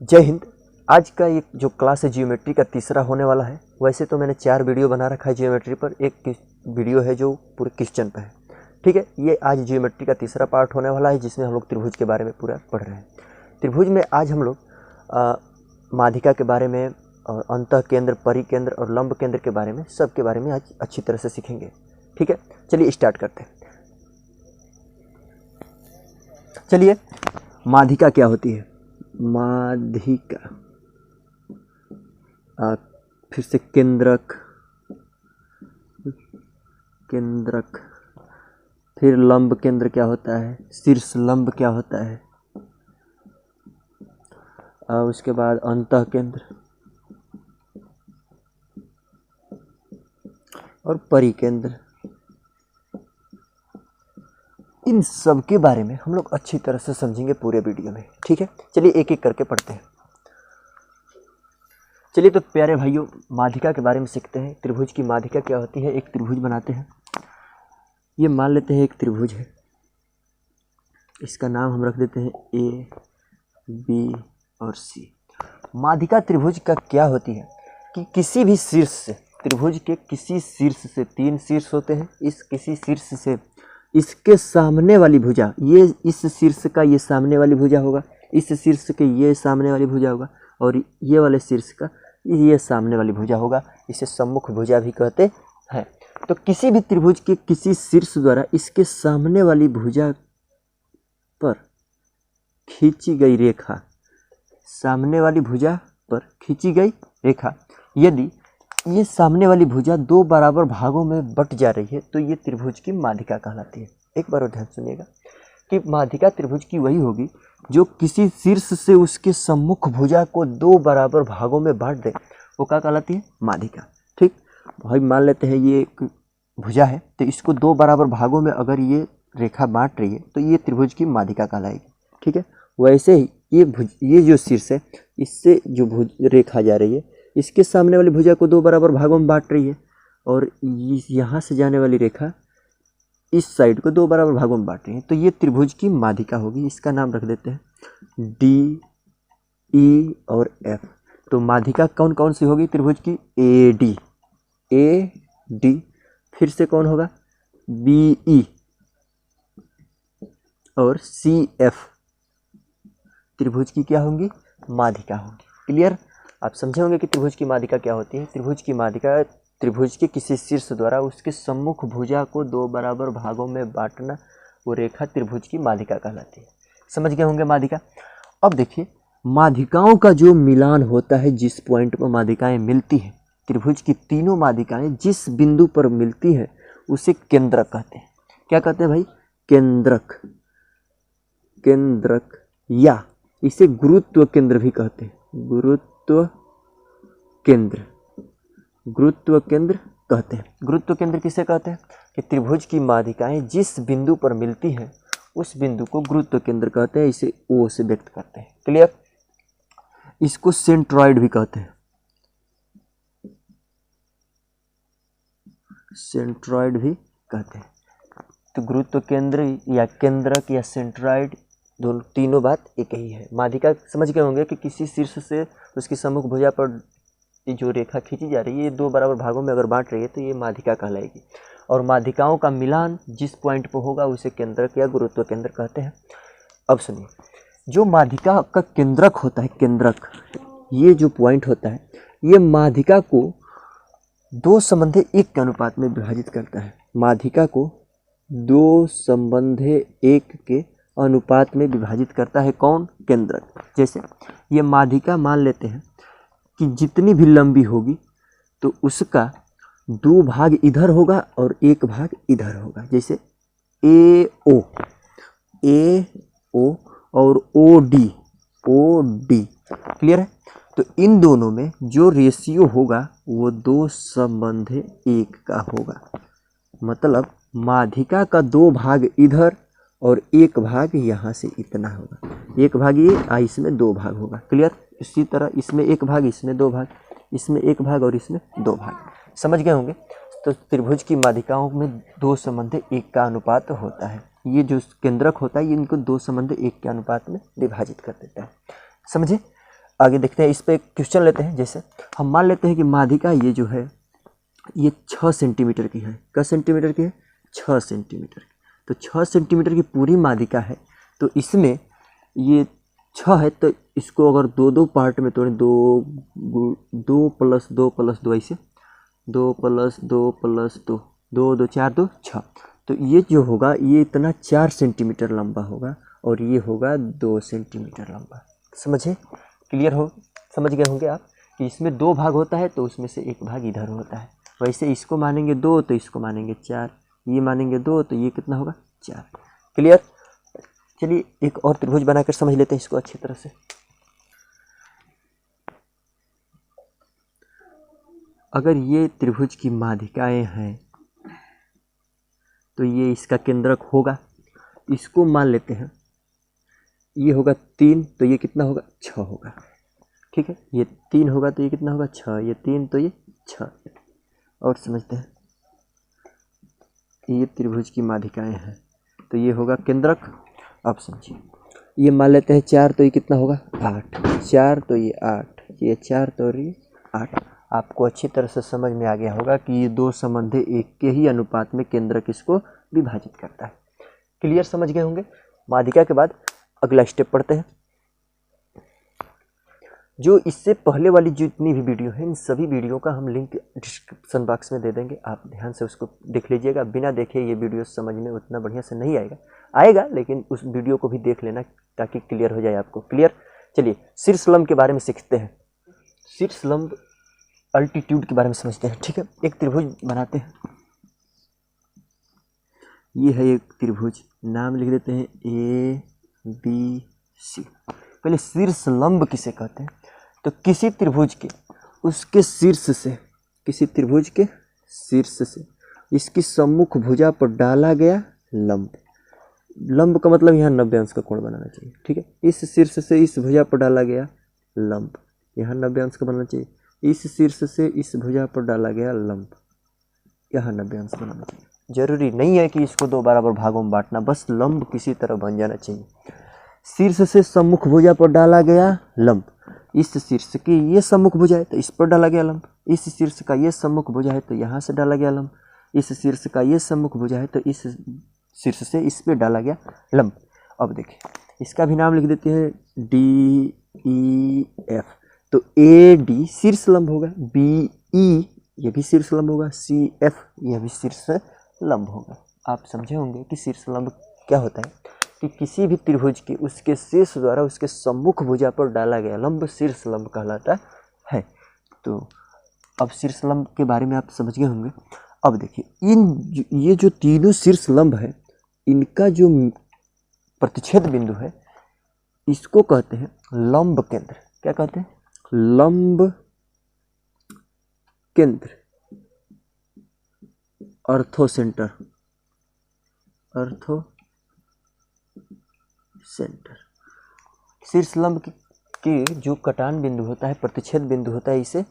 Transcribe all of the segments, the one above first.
जय हिंद। आज का एक जो क्लास है जियोमेट्री का तीसरा होने वाला है। वैसे तो मैंने 4 वीडियो बना रखा है जियोमेट्री पर, एक वीडियो है जो पूरे क्वेश्चन पे है। ठीक है, ये आज जियोमेट्री का तीसरा पार्ट होने वाला है जिसमें हम लोग त्रिभुज के बारे में पूरा पढ़ रहे हैं। त्रिभुज में आज हम लोग माध्यिका के बारे में और अंतः केंद्र, परिकेंद्र और लंब केंद्र के बारे में, सब के बारे में आज अच्छी तरह से सीखेंगे। ठीक है, चलिए स्टार्ट करते हैं। चलिए, माध्यिका क्या होती है? माध्यिका फिर से केंद्रक, केंद्रक, फिर लंब केंद्र क्या होता है, शीर्ष लंब क्या होता है, उसके बाद अंतः केंद्र और परिकेंद्र। इन सब के बारे में हम लोग अच्छी तरह से समझेंगे पूरे वीडियो में। ठीक है, चलिए एक एक करके पढ़ते हैं। चलिए तो प्यारे भाइयों, माध्यिका के बारे में सीखते हैं। त्रिभुज की माध्यिका क्या होती है? एक त्रिभुज बनाते हैं। ये मान लेते हैं एक त्रिभुज है, इसका नाम हम रख देते हैं ए, बी और सी। माध्यिका त्रिभुज का क्या होती है कि किसी भी शीर्ष से, त्रिभुज के किसी शीर्ष से, 3 शीर्ष होते हैं, इस किसी शीर्ष से इसके सामने वाली भुजा, ये इस शीर्ष का ये सामने वाली भुजा होगा, इस शीर्ष के ये सामने वाली भुजा होगा और ये वाले शीर्ष का ये सामने वाली भुजा होगा। इसे सम्मुख भुजा भी कहते हैं। तो किसी भी त्रिभुज के किसी शीर्ष द्वारा इसके सामने वाली भुजा पर खींची गई रेखा, सामने वाली भुजा पर खींची गई रेखा, यदि ये सामने वाली भुजा 2 बराबर भागों में बट जा रही है तो ये त्रिभुज की माध्यिका कहलाती है। एक बार और ध्यान सुनिएगा कि माध्यिका त्रिभुज की वही होगी जो किसी शीर्ष से उसके सम्मुख भुजा को 2 बराबर भागों में बांट दे, वो क्या कहलाती है? माध्यिका। ठीक भाई, मान लेते हैं ये एक भुजा है, तो इसको 2 बराबर भागों में अगर ये रेखा बांट रही है तो ये त्रिभुज की माध्यिका कहलाएगी। ठीक है, वैसे ही ये जो शीर्ष है, इससे जो रेखा जा रही है, इसके सामने वाली भुजा को 2 बराबर भागों में बांट रही है और यहाँ से जाने वाली रेखा इस साइड को 2 बराबर भागों में बांट रही है, तो ये त्रिभुज की माध्यिका होगी। इसका नाम रख देते हैं डी, ई और एफ। तो माध्यिका कौन कौन सी होगी त्रिभुज की? ए डी, ए डी, फिर से कौन होगा? बी ई और सी एफ त्रिभुज की क्या होंगी? माध्यिका होंगी। क्लियर? आप समझे होंगे कि त्रिभुज की माध्यिका क्या होती है। त्रिभुज की माध्यिका त्रिभुज के किसी शीर्ष द्वारा उसके सम्मुख भुजा को 2 बराबर भागों में बांटना, वो रेखा त्रिभुज की माध्यिका कहलाती है। समझ गए होंगे माध्यिका। अब देखिए, माध्यिकाओं का जो मिलान होता है, जिस पॉइंट पर माध्यिकाएं मिलती हैं, त्रिभुज की तीनों माध्यिकाएं जिस बिंदु पर मिलती है उसे केंद्रक कहते हैं। क्या कहते हैं भाई? केंद्रक, केंद्रक, या इसे गुरुत्व केंद्र भी कहते हैं। गुरुत्व केंद्र, गुरुत्व केंद्र कहते हैं। गुरुत्व केंद्र किसे कहते हैं? कि त्रिभुज की माध्यिकाएं जिस बिंदु पर मिलती हैं उस बिंदु को गुरुत्व केंद्र कहते हैं। इसे ओ से व्यक्त करते हैं। क्लियर? इसको सेंट्रॉइड भी कहते हैं, सेंट्रॉइड भी कहते हैं। तो गुरुत्व केंद्र या केंद्रक या सेंट्रॉइड, दोनों तीनों बात एक ही है। माध्यिका समझ गए होंगे कि किसी शीर्ष से उसकी सम्मुख भुजा पर जो रेखा खींची जा रही है, ये 2 बराबर भागों में अगर बांट रही है तो ये माध्यिका कहलाएगी। और माध्यिकाओं का मिलान जिस पॉइंट पर होगा उसे केंद्रक या गुरुत्व केंद्र कहते हैं। अब सुनिए, जो माध्यिका का केंद्रक होता है, केंद्रक, ये जो पॉइंट होता है, ये माध्यिका को 2 संबंधे 1 के अनुपात में विभाजित करता है। माध्यिका को 2 संबंधे 1 के अनुपात में विभाजित करता है। कौन? केंद्रक। जैसे ये माध्यिका मान लेते हैं कि जितनी भी लंबी होगी तो उसका 2 भाग इधर होगा और 1 भाग इधर होगा। जैसे ए ओ, ए ओ और O D, O D. Clear है? तो इन दोनों में जो रेशियो होगा वो 2 संबंधे 1 का होगा। मतलब माध्यिका का 2 भाग इधर और 1 भाग यहाँ से इतना होगा। 1 भाग ये, इसमें 2 भाग होगा। क्लियर? इसी तरह इसमें 1 भाग, इसमें 2 भाग, इसमें 1 भाग और इसमें 2 भाग। समझ गए होंगे। तो त्रिभुज की माध्यिकाओं में 2 संबंधे 1 का अनुपात होता है। ये जो केंद्रक होता है, ये इनको 2 संबंधे 1 के अनुपात में विभाजित कर देता है। समझे? आगे देखते हैं, इस पर एक क्वेश्चन लेते हैं। जैसे हम मान लेते हैं कि माध्यिका ये जो है ये 6 सेंटीमीटर की है। किस सेंटीमीटर की है? 6 सेंटीमीटर की। तो 6 सेंटीमीटर की पूरी माध्यिका है, तो इसमें ये 6 है, तो इसको अगर दो दो पार्ट में तोड़ें, 2 + 2 + 2 ऐसे 2 + 2 + 2 2 2 4 2 6, तो ये जो होगा ये इतना 4 सेंटीमीटर लंबा होगा और ये होगा 2 सेंटीमीटर लंबा। समझे? क्लियर हो? समझ गए होंगे आप कि इसमें 2 भाग होता है तो उसमें से एक भाग इधर होता है। वैसे इसको मानेंगे 2 तो इसको मानेंगे 4, ये मानेंगे 2 तो ये कितना होगा? 4। क्लियर? चलिए एक और त्रिभुज बनाकर समझ लेते हैं इसको अच्छी तरह से। अगर ये त्रिभुज की माध्यिकाएं हैं तो ये इसका केंद्रक होगा। इसको मान लेते हैं, ये होगा 3 तो ये कितना होगा? 6 होगा। ठीक है, ये 3 होगा तो ये कितना होगा? 6। ये 3 तो ये 6। और समझते हैं, ये त्रिभुज की माध्यिकाएं हैं तो ये होगा केंद्रक। अब समझिए, ये मान लेते हैं 4 तो ये कितना होगा? 8। 4 तो ये 8, ये 4 तो ये 8। आपको अच्छी तरह से समझ में आ गया होगा कि ये 2 संबंधी एक के ही अनुपात में केंद्रक इसको विभाजित करता है। क्लियर? समझ गए होंगे। माध्यिका के बाद अगला स्टेप पढ़ते हैं। जो इससे पहले वाली जितनी भी वीडियो है, इन सभी वीडियो का हम लिंक डिस्क्रिप्शन बॉक्स में दे देंगे, आप ध्यान से उसको देख लीजिएगा। बिना देखे ये वीडियो समझ में उतना बढ़िया से नहीं आएगा, लेकिन उस वीडियो को भी देख लेना ताकि क्लियर हो जाए आपको। क्लियर? चलिए शीर्ष लंब के बारे में सीखते हैं। शीर्ष लंब अल्टीट्यूड के बारे में समझते हैं। ठीक है, एक त्रिभुज बनाते हैं। ये है एक त्रिभुज, नाम लिख देते हैं ABC। पहले शीर्ष लंब किसे कहते हैं? तो किसी त्रिभुज के उसके शीर्ष से, किसी त्रिभुज के शीर्ष से इसकी सम्मुख भुजा पर डाला गया लंब। लंब का मतलब यहाँ 90 अंश का कोण बनाना चाहिए। ठीक है, इस शीर्ष से इस भुजा पर डाला गया लंब यहाँ 90 अंश का बनना चाहिए। इस शीर्ष से इस भुजा पर डाला गया लंब यहाँ 90 अंश बनाना चाहिए। जरूरी नहीं है कि इसको 2 बराबर भागों में बांटना, बस लंब किसी तरह बन जाना चाहिए। शीर्ष से सम्मुख भुजा पर डाला गया लंब, इस शीर्ष की ये सम्मुख भुजा है तो इस पर डाला गया लंब, इस शीर्ष का ये सम्मुख भुजा है तो यहाँ से डाला गया लंब, इस शीर्ष का ये सम्मुख भुजा है तो इस शीर्ष से इस पे डाला गया लंब। अब देखिए, इसका भी नाम लिख देते हैं DEF। तो AD शीर्ष लंब होगा, BE ये भी शीर्ष लंब होगा, CF यह भी शीर्ष लंब होगा। आप समझे होंगे कि शीर्ष लंब क्या होता है कि किसी भी त्रिभुज के उसके शीर्ष द्वारा उसके सम्मुख भुजा पर डाला गया लंब शीर्ष लंब कहलाता है। तो अब शीर्ष लंब के बारे में आप समझ गए होंगे। अब देखिए, ये जो तीनों शीर्ष लंब है, इनका जो प्रतिच्छेद बिंदु है इसको कहते हैं लंब केंद्र। क्या कहते हैं? लंब केंद्र, अर्थो सेंटर, अर्थो सेंटर। शीर्ष लंब के जो कटान बिंदु होता है, प्रतिच्छेद बिंदु होता है, इसे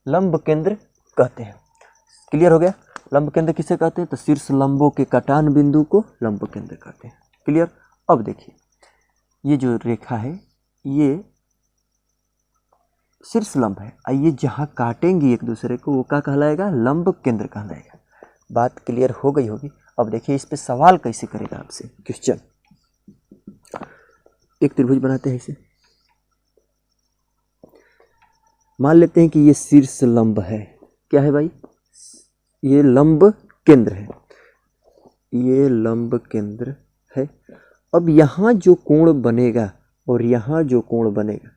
लंब केंद्र कहते हैं। क्लियर हो गया? लंब केंद्र किसे कहते हैं? तो शीर्ष लंबों के कटान बिंदु को लंब केंद्र कहते हैं। क्लियर? अब देखिए, ये जो रेखा है ये शीर्ष लंब है, ये जहाँ काटेंगी एक दूसरे को वो क्या कहलाएगा? लंब केंद्र कहलाएगा। बात क्लियर हो गई होगी। अब देखिए, इस पे सवाल कैसे करेगा आपसे क्वेश्चन। एक त्रिभुज बनाते हैं इसे, मान लेते हैं कि ये शीर्ष लंब है। क्या है भाई? ये लंब केंद्र है, ये लंब केंद्र है। अब यहाँ जो कोण बनेगा और यहाँ जो कोण बनेगा,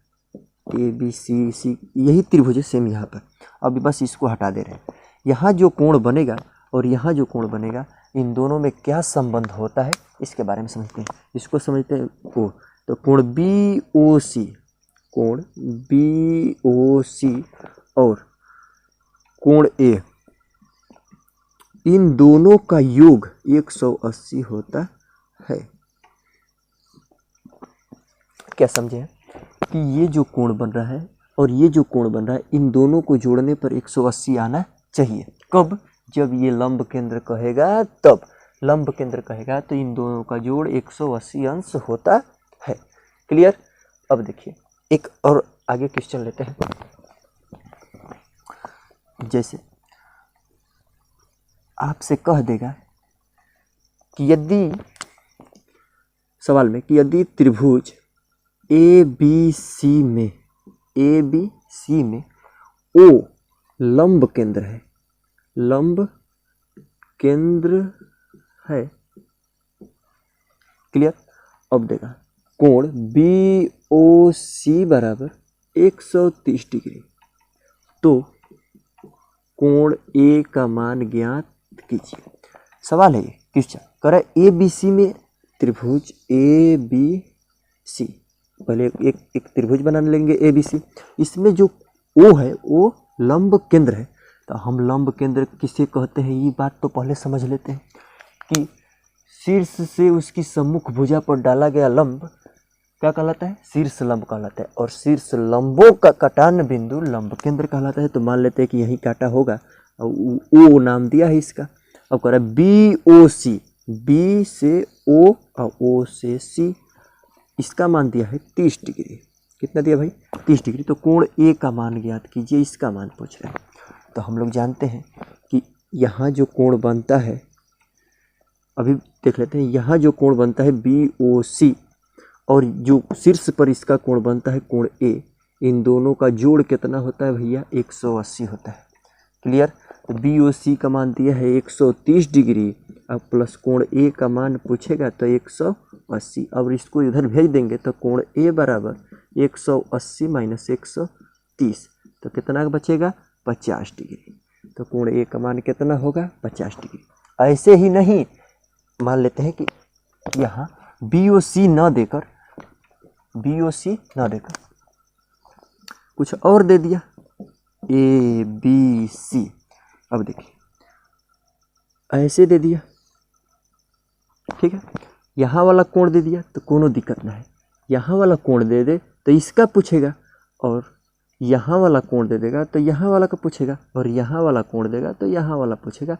ABC यही त्रिभुज है सेम यहाँ पर। अभी बस इसको हटा दे रहे हैं। यहाँ जो कोण बनेगा और यहाँ जो कोण बनेगा, इन दोनों में क्या संबंध होता है इसके बारे में समझते हैं। इसको समझते हैं ओ, तो कोण BOC, कोण BOC और कोण A, इन दोनों का योग 180 होता है। क्या समझे कि ये जो कोण बन रहा है और ये जो कोण बन रहा है, इन दोनों को जोड़ने पर 180 आना चाहिए। कब? जब ये लंब केंद्र कहेगा तब। लंब केंद्र कहेगा तो इन दोनों का जोड़ 180 अंश होता है। क्लियर? अब देखिए, एक और आगे क्वेश्चन लेते हैं। जैसे आपसे कह देगा कि यदि सवाल में कि यदि त्रिभुज ए बी सी में ओ लंब केंद्र है, लंब केंद्र है, क्लियर। अब देगा कोण बी ओ सी बराबर 130 डिग्री, तो कोण ए का मान ज्ञात कीजिए। सवाल है ये क्वेश्चन कह रहा है ए बी सी में त्रिभुज ए बी सी, पहले एक त्रिभुज बना लेंगे ए बी सी, इसमें जो ओ है वो लंब केंद्र है। तो हम लंब केंद्र किसे कहते हैं ये बात तो पहले समझ लेते हैं कि शीर्ष से उसकी सम्मुख भुजा पर डाला गया लंब क्या कहलाता है, शीर्ष लंब कहलाता है, और शीर्ष लंबों का कटान बिंदु लंब केंद्र कहलाता है। तो मान लेते हैं कि यही काटा होगा और ओ नाम दिया है इसका। अब कह रहा है बी ओ सी, बी से ओ और ओ से सी, इसका मान दिया है 30 डिग्री। कितना दिया भाई, 30 डिग्री। तो कोण ए का मान ज्ञात कीजिए, इसका मान पूछ रहे हैं। तो हम लोग जानते हैं कि यहाँ जो कोण बनता है, अभी देख लेते हैं, यहाँ जो कोण बनता है बी ओ सी और जो शीर्ष पर इसका कोण बनता है कोण ए, इन दोनों का जोड़ कितना होता है भैया, 180 होता है। क्लियर। तो बी ओ सी का मान दिया है 130 डिग्री, अब प्लस कोण ए का मान पूछेगा तो 180। अब इसको इधर भेज देंगे तो कोण ए बराबर 180 माइनस 130, तो कितना बचेगा, 50 डिग्री। तो कोण ए का मान कितना होगा, 50 डिग्री। ऐसे ही नहीं, मान लेते हैं कि यहाँ बी ओ सी न देकर कुछ और दे दिया, ए बी सी। अब देखिए ऐसे दे दिया, ठीक है, यहाँ वाला कोण दे दिया तो कोनो दिक्कत ना है, यहाँ वाला कोण दे दे तो इसका पूछेगा, और यहाँ वाला कोण दे देगा तो यहाँ वाला का पूछेगा, और यहाँ वाला कोण देगा तो यहाँ वाला पूछेगा।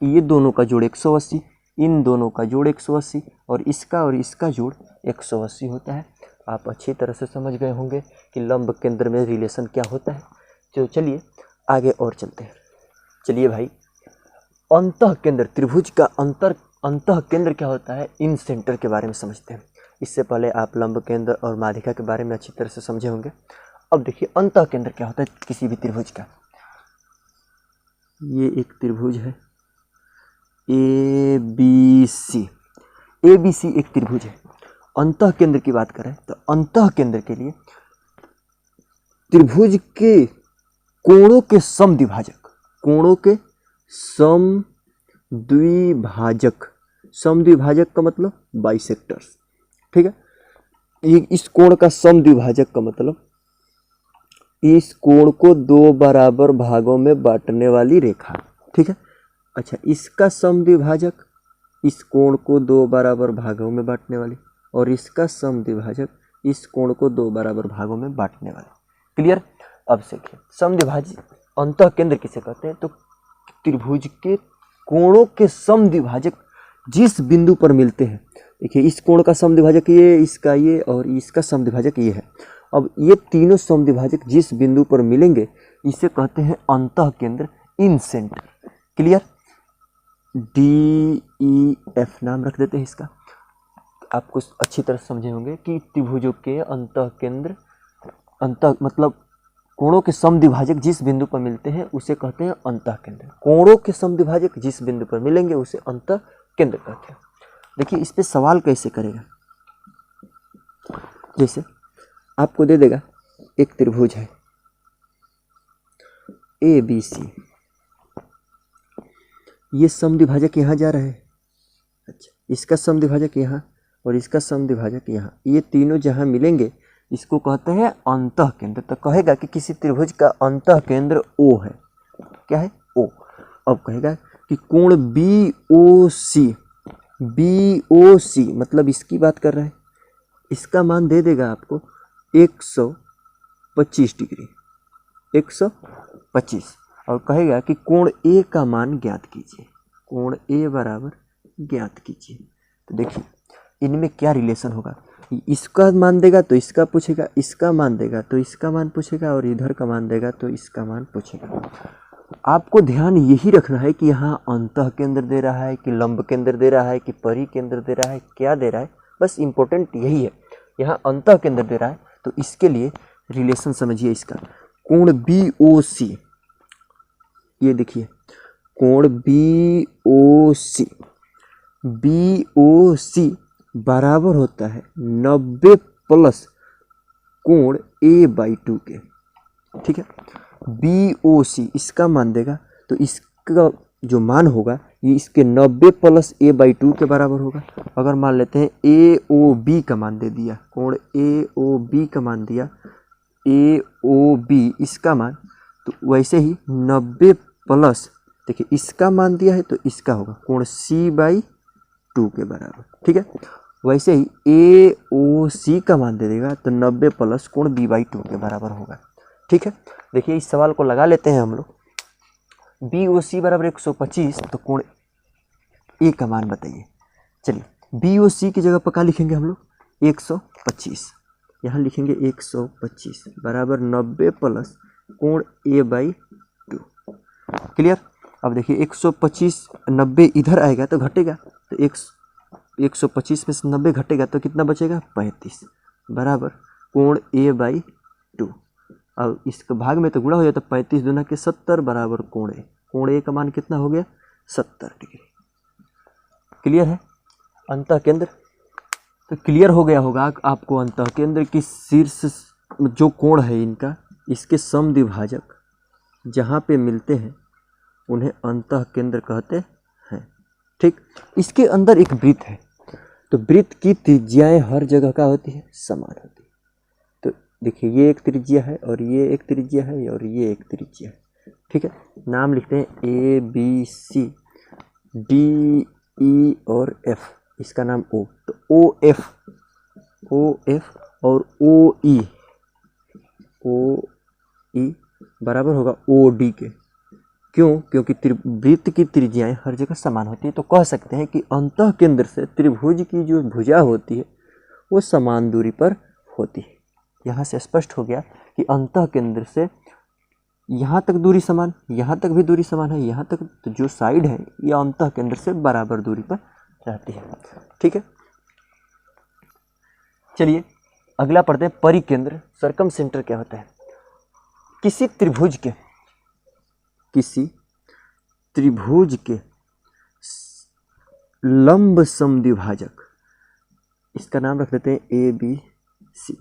ये दोनों का जोड़ 180, इन दोनों का जोड़ 180, और इसका जोड़ 180 होता है। आप अच्छी तरह से समझ गए होंगे कि लंब केंद्र में रिलेशन क्या होता है। तो चलिए आगे और चलते हैं। चलिए भाई, अंतः केंद्र, त्रिभुज का अंतः केंद्र क्या होता है, इन सेंटर के बारे में समझते हैं। इससे पहले आप लंब केंद्र और माध्यिका के बारे में अच्छी तरह से समझे होंगे। अब देखिए अंतः केंद्र क्या होता है किसी भी त्रिभुज का। ये एक त्रिभुज है ए बी सी एक त्रिभुज है। अंतः केंद्र की बात करें तो अंतः केंद्र के लिए त्रिभुज के कोणों के समद्विभाजक का मतलब बाइसेक्टर्स, ठीक है। इस कोण का समद्विभाजक का मतलब इस कोण को दो बराबर भागों में बांटने वाली रेखा, ठीक है। अच्छा, इसका समद्विभाजक इस कोण को दो बराबर भागों में बांटने वाली, और इसका समद्विभाजक इस कोण को दो बराबर भागों में बांटने वाली। क्लियर। अब देखिए समद्विभाजक अंतः केंद्र किसे कहते हैं, तो त्रिभुज के कोणों के समद्विभाजक जिस बिंदु पर मिलते हैं। देखिए इस कोण का समद्विभाजक ये, इसका ये, और इसका समद्विभाजक ये है। अब ये तीनों समद्विभाजक जिस बिंदु पर मिलेंगे इसे कहते हैं अंतः केंद्र, इन सेंटर। क्लियर। DEF नाम रख देते हैं इसका। आपको अच्छी तरह समझे होंगे कि त्रिभुजों के अंतः केंद्र, अंतः मतलब कोणों के समद्विभाजक जिस बिंदु पर मिलते हैं उसे कहते हैं अंतः केंद्र। कोणों के समद्विभाजक जिस बिंदु पर मिलेंगे उसे अंतः केंद्र कहते हैं। देखिए इस पे सवाल कैसे करेगा, जैसे आपको दे देगा एक त्रिभुज है ABC, ये समद्विभाजक यहाँ जा रहा है। अच्छा, इसका समद्विभाजक यहाँ और इसका समद्विभाजक यहाँ, ये तीनों जहाँ मिलेंगे इसको कहते हैं अंतः केंद्र। तो कहेगा कि किसी त्रिभुज का अंतः केंद्र O है। क्या है? O। अब कहेगा कि कोण BOC मतलब इसकी बात कर रहा है, इसका मान दे देगा आपको 125 डिग्री, 125, और कहेगा कि कोण A का मान ज्ञात कीजिए, कोण A बराबर ज्ञात कीजिए। तो देखिए इनमें क्या रिलेशन होगा, इसका मान देगा तो इसका पूछेगा, इसका मान देगा तो इसका मान पूछेगा, और इधर का मान देगा तो इसका मान पूछेगा। आपको ध्यान यही रखना है कि यहाँ अंतः केंद्र दे रहा है कि लंब केंद्र दे रहा है कि परि केंद्र दे रहा है, क्या दे रहा है, बस इम्पोर्टेंट यही है। यहाँ अंतः केंद्र दे रहा है तो इसके लिए रिलेशन समझिए इसका। कोण BOC, ये देखिए कोण BOC बराबर होता है 90 प्लस कोण A/2 के। ठीक है, BOC इसका मान देगा तो इसका जो मान होगा ये इसके 90 प्लस A/2 के बराबर होगा। अगर मान लेते हैं AOB का मान दे दिया, कोण AOB का मान दिया, AOB इसका मान, तो वैसे ही 90 प्लस, देखिए इसका मान दिया है तो इसका होगा कोण C/2 के बराबर। ठीक है, वैसे ही AOC का मान दे देगा तो 90 प्लस कोण B/2 के बराबर होगा। ठीक है, देखिए इस सवाल को लगा लेते हैं हम लोग। BOC बराबर 125, तो कोण A का मान बताइए। चलिए BOC की जगह पर क्या लिखेंगे हम लोग, 125, यहाँ लिखेंगे 125 बराबर 90 प्लस कोण A/2। क्लियर। अब देखिए 125, 90 इधर आएगा तो घटेगा, तो 125 में से 90 घटेगा तो कितना बचेगा, 35 बराबर कोण A/2। अब इसके भाग में तो गुणा हो जाता, 35 दूना के 70 बराबर कोण A। कोण A का मान कितना हो गया, 70 डिग्री। क्लियर है। अंतः केंद्र तो क्लियर हो गया होगा आपको। अंतः केंद्र की शीर्ष जो कोण है इनका, इसके समद्विभाजक जहाँ पे मिलते हैं उन्हें अंतः केंद्र कहते हैं। ठीक, इसके अंदर एक वृत्त है, तो वृत्त की त्रिज्याएं हर जगह का होती है, समान होती है। तो देखिए ये एक त्रिज्या है और ये एक त्रिज्या है और ये एक त्रिज्या है। ठीक है, नाम लिखते हैं ABC, DE और F, इसका नाम O, तो OF और OE बराबर होगा OD के। क्यों? क्योंकि वृत्त की त्रिज्याएं हर जगह समान होती है। तो कह सकते हैं कि अंतः केंद्र से त्रिभुज की जो भुजा होती है वो समान दूरी पर होती है। यहाँ से स्पष्ट हो गया कि अंतः केंद्र से यहाँ तक दूरी समान, यहाँ तक भी दूरी समान है, यहाँ तक तो जो साइड है ये अंतः केंद्र से बराबर दूरी पर रहती है। ठीक है, चलिए अगला पढ़ते हैं परिकेंद्र। सर्कम सेंटर क्या होता है? किसी त्रिभुज के लंब समद्विभाजक, इसका नाम रख देते हैं ABC।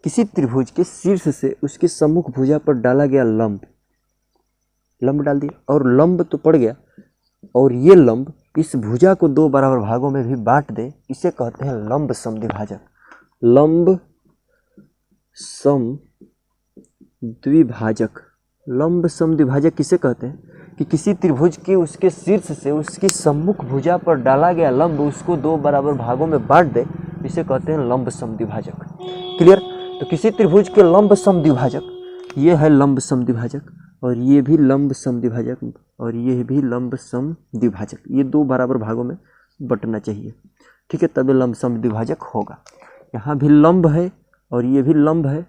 किसी त्रिभुज के शीर्ष से उसके सम्मुख भुजा पर डाला गया लंब डाल दिया और लंब तो पड़ गया, और ये लंब इस भुजा को दो बराबर भागों में भी बांट दे, इसे कहते हैं लंब समद्विभाजक। लंब समद्विभाजक किसे कहते हैं? कि किसी त्रिभुज के उसके शीर्ष से उसकी सम्मुख भुजा पर डाला गया लंब उसको दो बराबर भागों में बांट दे, इसे कहते हैं लंब समद्विभाजक। क्लियर। तो किसी त्रिभुज के लंब समद्विभाजक, ये है लंब समद्विभाजक और ये भी लंब समद्विभाजक और ये भी लंब समद्विभाजक, ये दो बराबर भागों में बंटना चाहिए। ठीक है, तब लंब समद्विभाजक होगा। यहाँ भी लंब है और ये भी लंब है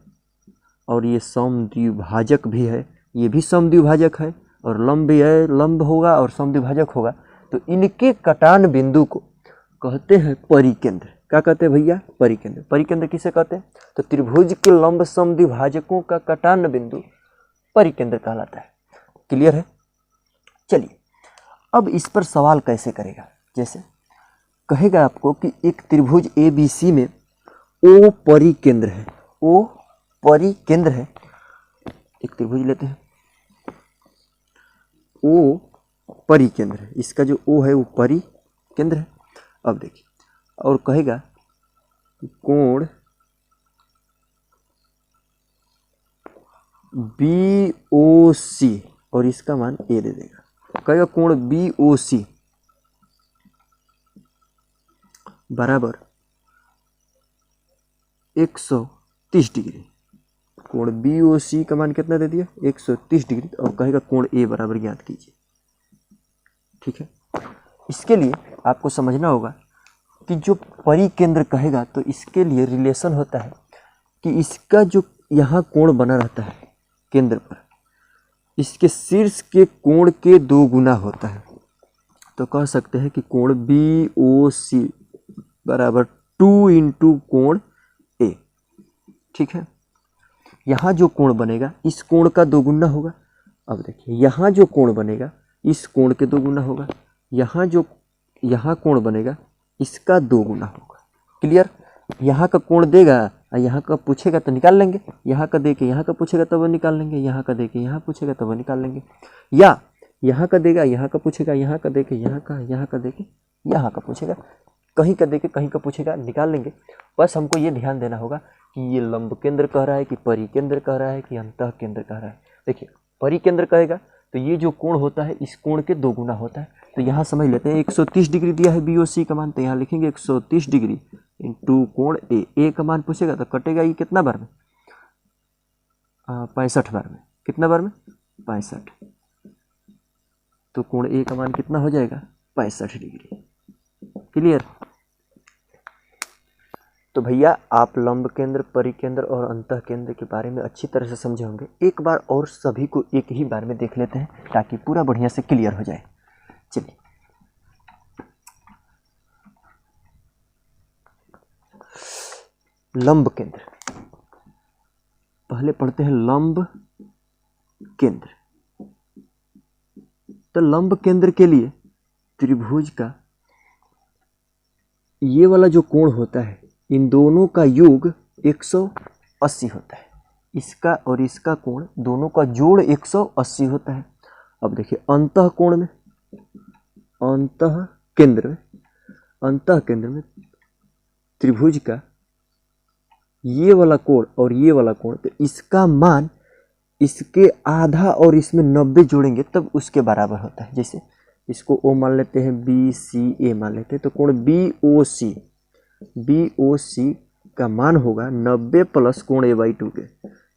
और ये समद्विभाजक भी है, ये भी समद्विभाजक है और लंब भी है, लंब होगा और समद्विभाजक होगा। तो इनके कटान बिंदु को कहते हैं परिकेंद्र। क्या कहते हैं भैया? परिकेंद्र। परिकेंद्र किसे कहते हैं? तो त्रिभुज के लंब समद्विभाजकों का कटान बिंदु परिकेंद्र कहलाता है। क्लियर है। चलिए अब इस पर सवाल कैसे करेगा? जैसे कहेगा आपको कि एक त्रिभुज ABC में O परिकेंद्र है, O परिकेंद्र है। एक त्रिभुज लेते हैं, O परिकेंद्र है, इसका जो O है वो परिकेंद्र है। अब देखिए, और कहेगा कि कोण BOC और इसका मान A दे देगा। कहेगा कोण BOC बराबर 130 डिग्री। कोण BOC का मान कितना दे दिया? 130 डिग्री। और कहेगा कोण A बराबर ज्ञात कीजिए। ठीक है, इसके लिए आपको समझना होगा कि जो परिकेंद्र कहेगा तो इसके लिए रिलेशन होता है कि इसका जो यहाँ कोण बना रहता है केंद्र पर, इसके शीर्ष के कोण के 2 गुना होता है। तो कह सकते हैं कि कोण BOC बराबर 2 इंटू कोण A। ठीक है, यहाँ जो कोण बनेगा इस कोण का 2 गुना होगा। अब देखिए यहाँ जो कोण बनेगा इस कोण के 2 गुना होगा, यहाँ कोण बनेगा इसका 2 गुना होगा। क्लियर? यहाँ का कोण देगा और यहाँ का पूछेगा तो निकाल लेंगे, यहाँ का दे के यहाँ का पूछेगा तो वो निकाल लेंगे, यहाँ का दे के यहाँ पूछेगा तो वो निकाल लेंगे, या यहाँ का देगा यहाँ का पूछेगा, यहाँ का दे के यहाँ का दे के यहाँ का पूछेगा, कहीं का दे के कहीं का पूछेगा, निकाल लेंगे। बस हमको ये ध्यान देना होगा कि ये लंब केंद्र कह रहा है कि परिकेंद्र कह रहा है कि अंतः केंद्र कह रहा है। देखिए परिकेंद्र कहेगा तो ये जो कोण होता है इस कोण के 2 गुना होता है। तो यहाँ समझ लेते हैं 130 डिग्री दिया है BOC का मान, तो यहाँ लिखेंगे 130 डिग्री इंटू कोण A का मान पूछेगा तो कटेगा ये कितना बार में, 65 बार में। कितना बार में? 65। तो कोण A का मान कितना हो जाएगा? 65 डिग्री। क्लियर? तो भैया आप लंब केंद्र, परिकेंद्र और अंतः केंद्र के बारे में अच्छी तरह से समझे होंगे। एक बार और सभी को एक ही बार में देख लेते हैं ताकि पूरा बढ़िया से क्लियर हो जाए। चलिए, लंब केंद्र पहले पढ़ते हैं। लंब केंद्र, तो लंब केंद्र के लिए त्रिभुज का ये वाला जो कोण होता है इन दोनों का योग 180 होता है। इसका और इसका कोण दोनों का जोड़ 180 होता है। अब देखिए अंतः कोण में, अंतः केंद्र में त्रिभुज का ये वाला कोण और ये वाला कोण, तो इसका मान इसके आधा और इसमें 90 जोड़ेंगे तब उसके बराबर होता है। जैसे इसको O मान लेते हैं, BCA मान लेते हैं, तो कोण BOC का मान होगा 90 प्लस कोण A/2 के,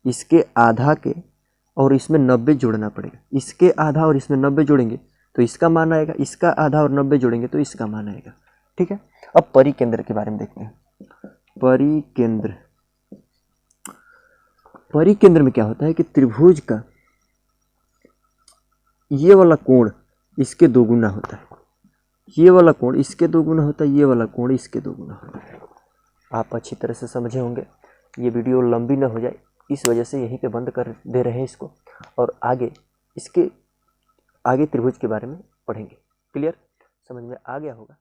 इसके आधा के और इसमें 90 जोड़ना पड़ेगा। इसके आधा और इसमें 90 जोड़ेंगे तो इसका मान आएगा, इसका आधा और 90 जोड़ेंगे तो इसका मान आएगा। ठीक है, अब परिकेंद्र के बारे में देखते हैं। परिकेंद्र में क्या होता है कि त्रिभुज का ये वाला कोण इसके 2 गुना होता है, ये वाला कोण इसके 2 गुना होता है, ये वाला कोण इसके 2 गुना होता है। आप अच्छी तरह से समझे होंगे। ये वीडियो लंबी ना हो जाए इस वजह से यहीं पे बंद कर दे रहे हैं इसको, और इसके आगे त्रिभुज के बारे में पढ़ेंगे। क्लियर? समझ में आ गया होगा।